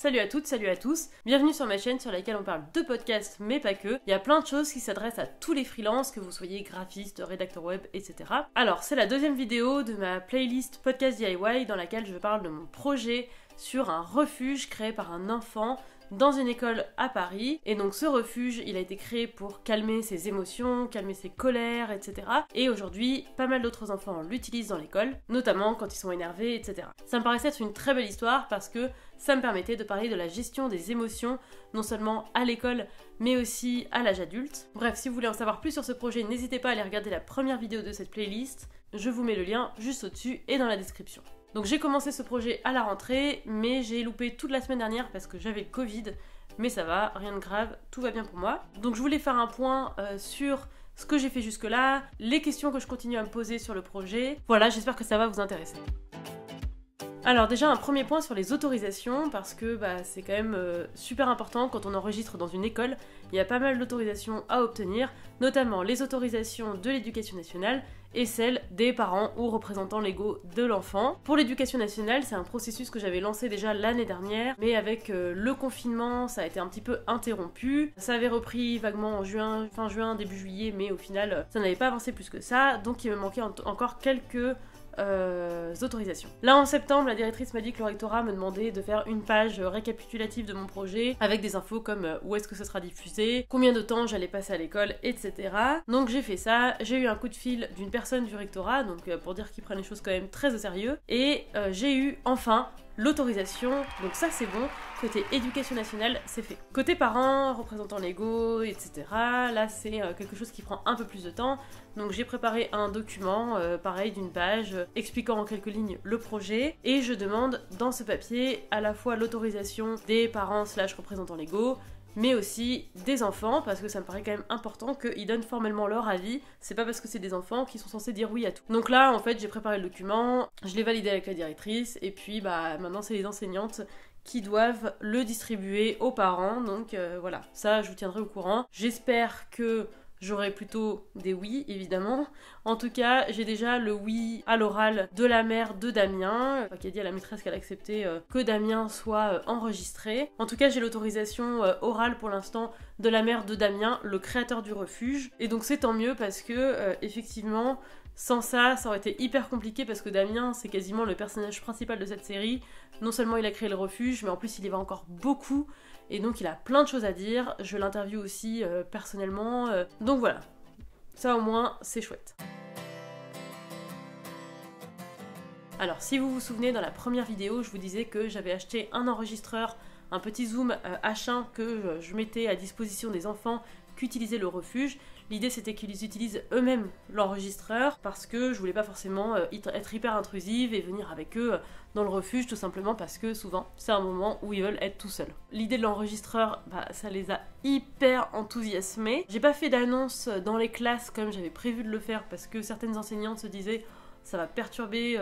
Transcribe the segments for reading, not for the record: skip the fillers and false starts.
Salut à toutes, salut à tous, bienvenue sur ma chaîne sur laquelle on parle de podcasts mais pas que. Il y a plein de choses qui s'adressent à tous les freelances, que vous soyez graphiste, rédacteur web, etc. Alors c'est la deuxième vidéo de ma playlist Podcast DIY dans laquelle je parle de mon projet sur un refuge créé par un enfant dans une école à Paris. Et donc ce refuge, il a été créé pour calmer ses émotions, calmer ses colères, etc. Et aujourd'hui, pas mal d'autres enfants l'utilisent dans l'école, notamment quand ils sont énervés, etc. Ça me paraissait être une très belle histoire parce que ça me permettait de parler de la gestion des émotions, non seulement à l'école, mais aussi à l'âge adulte. Bref, si vous voulez en savoir plus sur ce projet, n'hésitez pas à aller regarder la première vidéo de cette playlist. Je vous mets le lien juste au-dessus et dans la description. Donc j'ai commencé ce projet à la rentrée, mais j'ai loupé toute la semaine dernière parce que j'avais le Covid, mais ça va, rien de grave, tout va bien pour moi. Donc je voulais faire un point sur ce que j'ai fait jusque-là, les questions que je continue à me poser sur le projet. Voilà, j'espère que ça va vous intéresser. Alors déjà un premier point sur les autorisations, parce que c'est quand même super important quand on enregistre dans une école. Il y a pas mal d'autorisations à obtenir, notamment les autorisations de l'éducation nationale et celles des parents ou représentants légaux de l'enfant. Pour l'éducation nationale, c'est un processus que j'avais lancé déjà l'année dernière, mais avec le confinement, ça a été un petit peu interrompu. Ça avait repris vaguement en juin, fin juin, début juillet, mais au final, ça n'avait pas avancé plus que ça, donc il me manquait encore quelques autorisations. Là en septembre, la directrice m'a dit que le rectorat me demandait de faire une page récapitulative de mon projet avec des infos comme où est-ce que ce sera diffusé, combien de temps j'allais passer à l'école, etc. Donc j'ai fait ça, j'ai eu un coup de fil d'une personne du rectorat, donc pour dire qu'ils prennent les choses quand même très au sérieux, et j'ai eu enfin l'autorisation, donc ça c'est bon. Côté éducation nationale, c'est fait. Côté parents, représentants légaux, etc. Là c'est quelque chose qui prend un peu plus de temps. Donc j'ai préparé un document, pareil d'une page, expliquant en quelques lignes le projet. Et je demande dans ce papier à la fois l'autorisation des parents / représentants légaux, mais aussi des enfants, parce que ça me paraît quand même important qu'ils donnent formellement leur avis. C'est pas parce que c'est des enfants qu'ils sont censés dire oui à tout. Donc là, en fait, j'ai préparé le document, je l'ai validé avec la directrice, et puis maintenant c'est les enseignantes qui doivent le distribuer aux parents, donc voilà, ça je vous tiendrai au courant. J'espère que j'aurai plutôt des oui, évidemment. En tout cas, j'ai déjà le oui à l'oral de la mère de Damien, qui a dit à la maîtresse qu'elle acceptait que Damien soit enregistré. En tout cas, j'ai l'autorisation orale pour l'instant de la mère de Damien, le créateur du refuge. Et donc c'est tant mieux parce que, effectivement, sans ça, ça aurait été hyper compliqué parce que Damien, c'est quasiment le personnage principal de cette série. Non seulement il a créé le refuge, mais en plus il y va encore beaucoup. Et donc il a plein de choses à dire. Je l'interviewe aussi personnellement. Donc voilà, ça au moins c'est chouette. Alors si vous vous souvenez, dans la première vidéo, je vous disais que j'avais acheté un enregistreur, un petit zoom H1 que je mettais à disposition des enfants qu'utilisaient le refuge. L'idée c'était qu'ils utilisent eux-mêmes l'enregistreur parce que je voulais pas forcément être hyper intrusive et venir avec eux dans le refuge, tout simplement parce que souvent c'est un moment où ils veulent être tout seuls. L'idée de l'enregistreur, ça les a hyper enthousiasmés. J'ai pas fait d'annonce dans les classes comme j'avais prévu de le faire parce que certaines enseignantes se disaient ça va perturber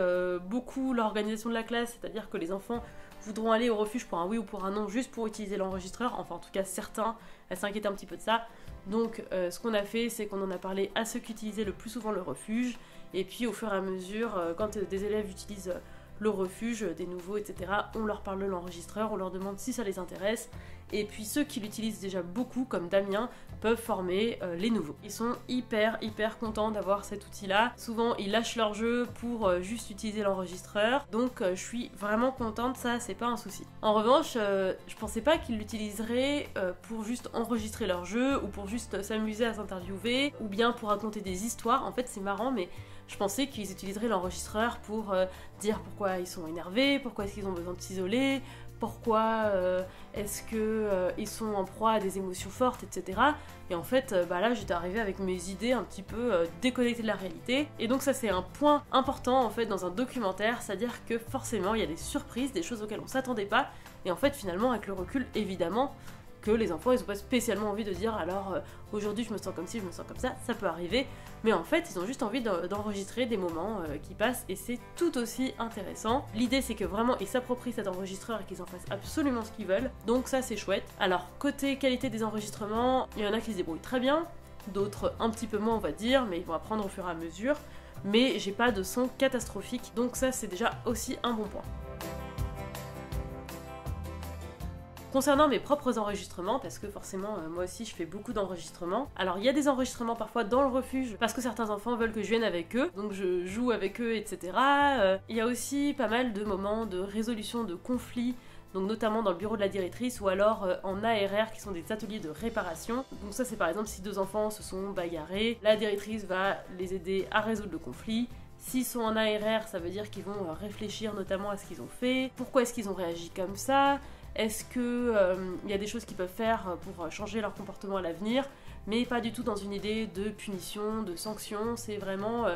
beaucoup l'organisation de la classe, c'est-à-dire que les enfants voudront aller au refuge pour un oui ou pour un non juste pour utiliser l'enregistreur, enfin en tout cas certains, elles s'inquiètent un petit peu de ça. Donc ce qu'on a fait, c'est qu'on en a parlé à ceux qui utilisaient le plus souvent le refuge, et puis au fur et à mesure, quand des élèves utilisent le refuge, des nouveaux, etc., on leur parle de l'enregistreur, on leur demande si ça les intéresse, et puis ceux qui l'utilisent déjà beaucoup, comme Damien, peuvent former les nouveaux. Ils sont hyper contents d'avoir cet outil-là. Souvent, ils lâchent leur jeu pour juste utiliser l'enregistreur, donc je suis vraiment contente, ça c'est pas un souci. En revanche, je pensais pas qu'ils l'utiliseraient pour juste enregistrer leur jeu, ou pour juste s'amuser à s'interviewer, ou bien pour raconter des histoires. En fait, c'est marrant, mais je pensais qu'ils utiliseraient l'enregistreur pour dire pourquoi ils sont énervés, pourquoi est-ce qu'ils ont besoin de s'isoler, pourquoi est-ce qu'ils sont en proie à des émotions fortes, etc. Et en fait, là, j'étais arrivée avec mes idées un petit peu déconnectées de la réalité. Et donc ça, c'est un point important, en fait, dans un documentaire, c'est-à-dire que forcément, il y a des surprises, des choses auxquelles on s'attendait pas. Et en fait, finalement, avec le recul, évidemment, que les enfants ils ont pas spécialement envie de dire alors aujourd'hui je me sens comme ci, je me sens comme ça peut arriver, mais en fait ils ont juste envie d'enregistrer des moments qui passent et c'est tout aussi intéressant. L'idée c'est que vraiment ils s'approprient cet enregistreur et qu'ils en fassent absolument ce qu'ils veulent, donc ça c'est chouette. Alors côté qualité des enregistrements, il y en a qui se débrouillent très bien, d'autres un petit peu moins on va dire, mais ils vont apprendre au fur et à mesure, mais j'ai pas de son catastrophique, donc ça c'est déjà aussi un bon point. Concernant mes propres enregistrements, parce que forcément moi aussi je fais beaucoup d'enregistrements, alors il y a des enregistrements parfois dans le refuge parce que certains enfants veulent que je vienne avec eux, donc je joue avec eux, etc. Il y a aussi pas mal de moments de résolution de conflits, donc notamment dans le bureau de la directrice ou alors en ARR qui sont des ateliers de réparation. Donc ça c'est par exemple si deux enfants se sont bagarrés, la directrice va les aider à résoudre le conflit. S'ils sont en ARR, ça veut dire qu'ils vont réfléchir notamment à ce qu'ils ont fait, pourquoi est-ce qu'ils ont réagi comme ça, est-ce qu'il y a des choses qu'ils peuvent faire pour changer leur comportement à l'avenir, mais pas du tout dans une idée de punition, de sanction, c'est vraiment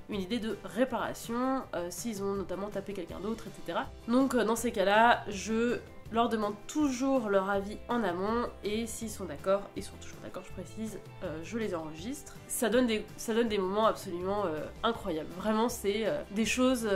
une idée de réparation, s'ils ont notamment tapé quelqu'un d'autre, etc. Donc dans ces cas-là, je leur demande toujours leur avis en amont, et s'ils sont d'accord, ils sont toujours d'accord, je précise, je les enregistre. Ça donne des moments absolument incroyables. Vraiment, c'est des choses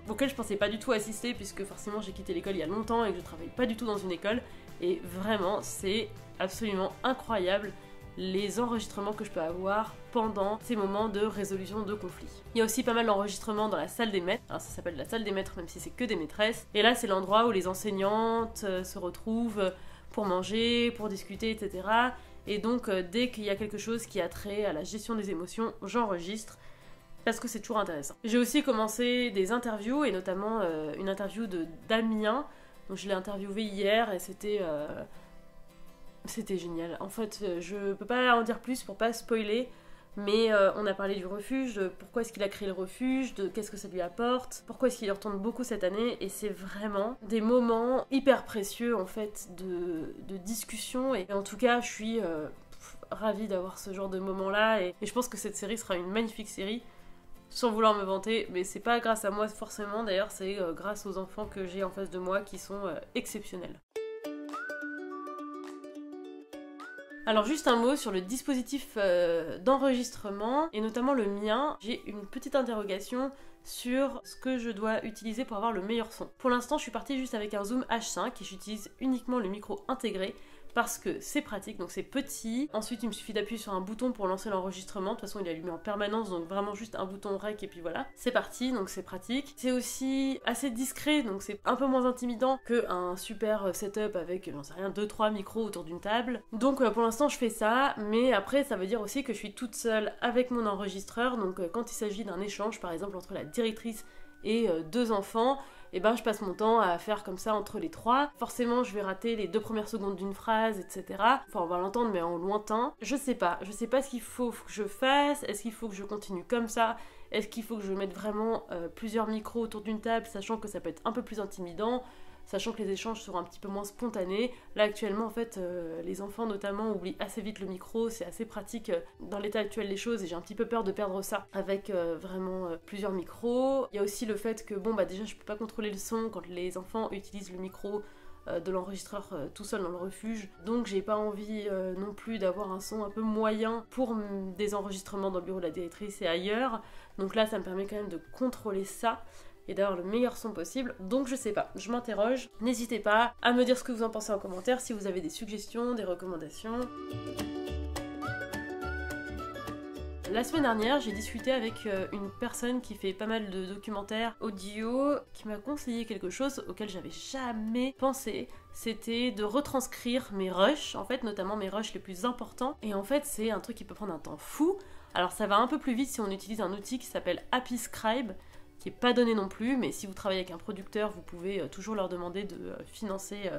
auxquelles je pensais pas du tout assister, puisque forcément j'ai quitté l'école il y a longtemps et que je travaille pas du tout dans une école, et vraiment, c'est absolument incroyable les enregistrements que je peux avoir pendant ces moments de résolution de conflits. Il y a aussi pas mal d'enregistrements dans la salle des maîtres, alors ça s'appelle la salle des maîtres même si c'est que des maîtresses, et là c'est l'endroit où les enseignantes se retrouvent pour manger, pour discuter, etc. Et donc dès qu'il y a quelque chose qui a trait à la gestion des émotions, j'enregistre, parce que c'est toujours intéressant. J'ai aussi commencé des interviews, et notamment une interview de Damien, donc je l'ai interviewé hier, et c'était génial. En fait, je peux pas en dire plus pour pas spoiler, mais on a parlé du refuge, de pourquoi est-ce qu'il a créé le refuge, de qu'est-ce que ça lui apporte, pourquoi est-ce qu'il y retourne beaucoup cette année, et c'est vraiment des moments hyper précieux en fait de discussion, et en tout cas je suis ravie d'avoir ce genre de moments-là, et je pense que cette série sera une magnifique série, sans vouloir me vanter, mais c'est pas grâce à moi forcément, d'ailleurs c'est grâce aux enfants que j'ai en face de moi qui sont exceptionnels. Alors juste un mot sur le dispositif d'enregistrement, et notamment le mien. J'ai une petite interrogation sur ce que je dois utiliser pour avoir le meilleur son. Pour l'instant, je suis partie juste avec un Zoom H5 et j'utilise uniquement le micro intégré parce que c'est pratique, donc c'est petit. Ensuite, il me suffit d'appuyer sur un bouton pour lancer l'enregistrement. De toute façon, il est allumé en permanence, donc vraiment juste un bouton rec et puis voilà. C'est parti, donc c'est pratique. C'est aussi assez discret, donc c'est un peu moins intimidant qu'un super setup avec, j'en sais rien, 2-3 micros autour d'une table. Donc pour l'instant, je fais ça, mais après, ça veut dire aussi que je suis toute seule avec mon enregistreur. Donc quand il s'agit d'un échange, par exemple, entre la directrice et deux enfants, et ben je passe mon temps à faire comme ça entre les trois. Forcément, je vais rater les 2 premières secondes d'une phrase, etc. Enfin, on va l'entendre, mais en lointain. Je sais pas ce qu'il faut que je fasse. Est-ce qu'il faut que je continue comme ça? Est-ce qu'il faut que je mette vraiment plusieurs micros autour d'une table, sachant que ça peut être un peu plus intimidant, sachant que les échanges seront un petit peu moins spontanés. Là actuellement en fait les enfants notamment oublient assez vite le micro, c'est assez pratique dans l'état actuel des choses, et j'ai un petit peu peur de perdre ça avec vraiment plusieurs micros. Il y a aussi le fait que bon bah déjà je peux pas contrôler le son quand les enfants utilisent le micro de l'enregistreur tout seul dans le refuge, donc j'ai pas envie non plus d'avoir un son un peu moyen pour des enregistrements dans le bureau de la directrice et ailleurs, donc là ça me permet quand même de contrôler ça et d'avoir le meilleur son possible, donc je sais pas, je m'interroge. N'hésitez pas à me dire ce que vous en pensez en commentaire, si vous avez des suggestions, des recommandations. La semaine dernière, j'ai discuté avec une personne qui fait pas mal de documentaires audio, qui m'a conseillé quelque chose auquel j'avais jamais pensé. C'était de retranscrire mes rushs, en fait, notamment mes rushs les plus importants. Et en fait, c'est un truc qui peut prendre un temps fou. Alors ça va un peu plus vite si on utilise un outil qui s'appelle Happy Scribe, qui est pas donné non plus, mais si vous travaillez avec un producteur, vous pouvez toujours leur demander de financer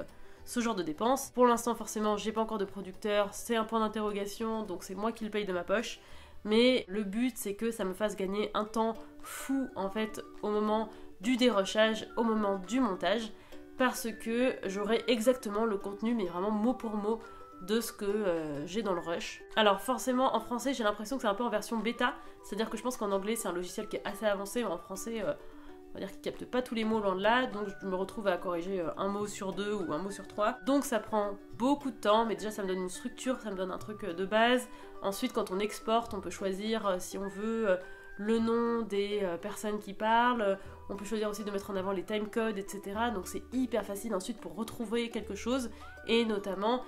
ce genre de dépenses. Pour l'instant, forcément, j'ai pas encore de producteur, c'est un point d'interrogation, donc c'est moi qui le paye de ma poche. Mais le but, c'est que ça me fasse gagner un temps fou, en fait, au moment du dérochage, au moment du montage, parce que j'aurai exactement le contenu, mais vraiment mot pour mot, de ce que j'ai dans le rush. Alors forcément, en français, j'ai l'impression que c'est un peu en version bêta, c'est-à-dire que je pense qu'en anglais, c'est un logiciel qui est assez avancé, mais en français, on va dire qu'il capte pas tous les mots loin de là, donc je me retrouve à corriger un mot sur 2 ou un mot sur 3. Donc ça prend beaucoup de temps, mais déjà ça me donne une structure, ça me donne un truc de base. Ensuite, quand on exporte, on peut choisir si on veut le nom des personnes qui parlent, on peut choisir aussi de mettre en avant les timecodes, etc. Donc c'est hyper facile ensuite pour retrouver quelque chose, et notamment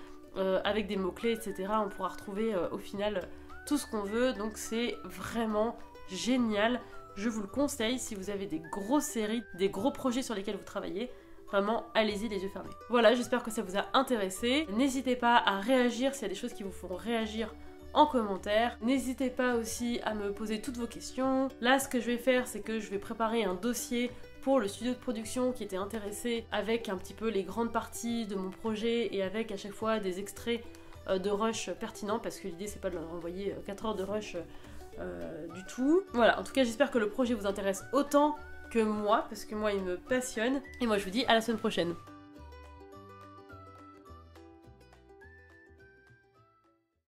avec des mots-clés, etc. on pourra retrouver au final tout ce qu'on veut, donc c'est vraiment génial. Je vous le conseille si vous avez des grosses séries, des gros projets sur lesquels vous travaillez. Vraiment, allez-y les yeux fermés. Voilà, j'espère que ça vous a intéressé. N'hésitez pas à réagir s'il y a des choses qui vous font réagir en commentaire. N'hésitez pas aussi à me poser toutes vos questions. Là, ce que je vais faire, c'est que je vais préparer un dossier pour le studio de production qui était intéressé, avec un petit peu les grandes parties de mon projet et avec à chaque fois des extraits de rush pertinents, parce que l'idée c'est pas de leur envoyer 4 heures de rush du tout. Voilà, en tout cas j'espère que le projet vous intéresse autant que moi, parce que moi il me passionne. Et moi je vous dis à la semaine prochaine.